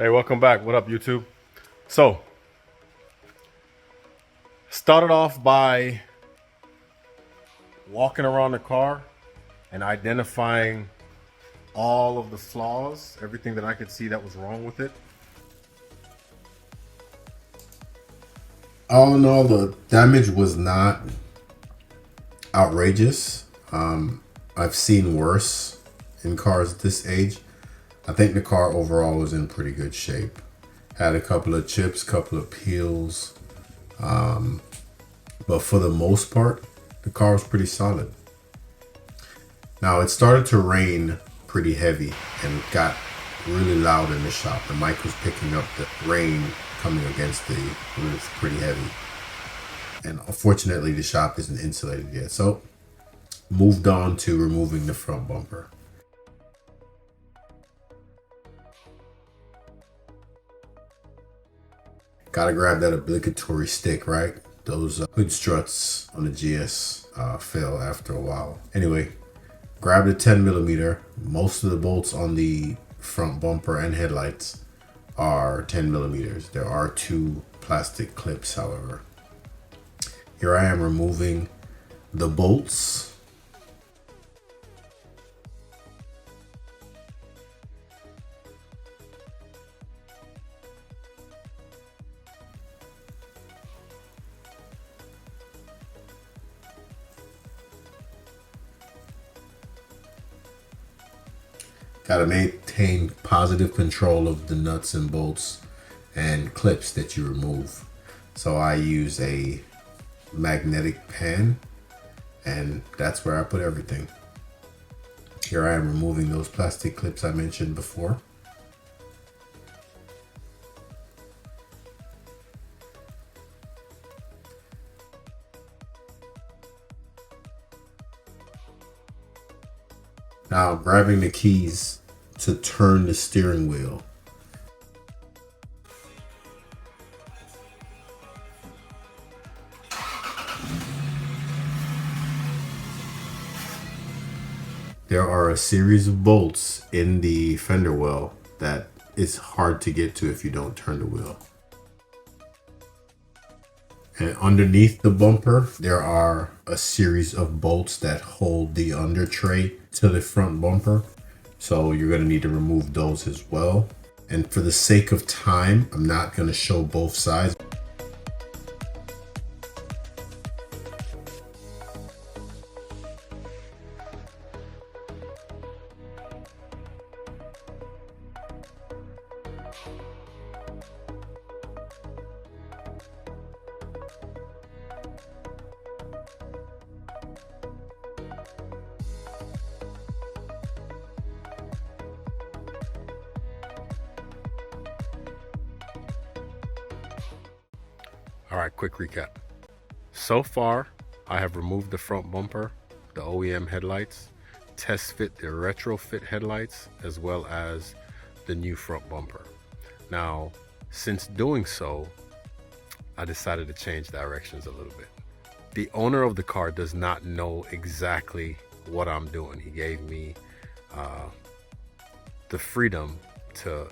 Hey, welcome back. What up, YouTube? So, started off by walking around the car and identifying all of the flaws, everything that I could see that was wrong with it. All in all, the damage was not outrageous. I've seen worse in cars this age. I think the car overall was in pretty good shape. Had a couple of chips, couple of peels, but for the most part, the car was pretty solid. Now it started to rain pretty heavy and got really loud in the shop. The mic was picking up the rain coming against the roof pretty heavy. And unfortunately the shop isn't insulated yet. So moved on to removing the front bumper. Gotta grab that obligatory stick, right? Those hood struts on the GS fail after a while. Anyway, grab the 10mm. Most of the bolts on the front bumper and headlights are 10mm. There are 2 plastic clips, however. Here I am removing the bolts. Got to maintain positive control of the nuts and bolts and clips that you remove. So I use a magnetic pan, and that's where I put everything. Here I am removing those plastic clips I mentioned before. Now grabbing the keys to turn the steering wheel. There are a series of bolts in the fender well that is hard to get to if you don't turn the wheel. And underneath the bumper, there are a series of bolts that hold the under tray to the front bumper. So you're going to need to remove those as well. And for the sake of time, I'm not going to show both sides. All right, quick recap. So far, I have removed the front bumper, the OEM headlights, test fit the retrofit headlights, as well as the new front bumper. Now, since doing so, I decided to change directions a little bit. The owner of the car does not know exactly what I'm doing. He gave me the freedom to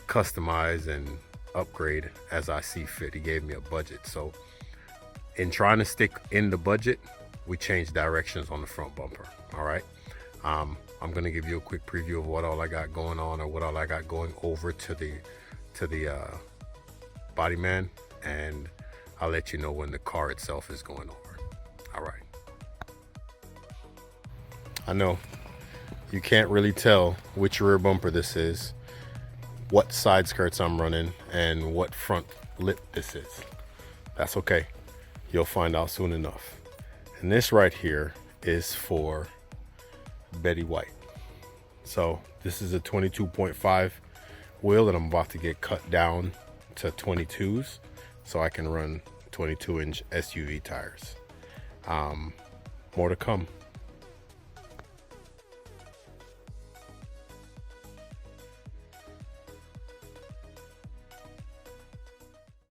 customize and upgrade as I see fit. He gave me a budget. So in trying to stick in the budget, we changed directions on the front bumper. All right. I'm going to give you a quick preview of what all I got going on, or what all I got going over to the body man, and I'll let you know when the car itself is going over. All right. I know you can't really tell which rear bumper this is, what side skirts I'm running, and what front lip this is. That's okay. You'll find out soon enough. And this right here is for Betty White. So this is a 22.5 wheel that I'm about to get cut down to 22s so I can run 22-inch SUV tires. More to come.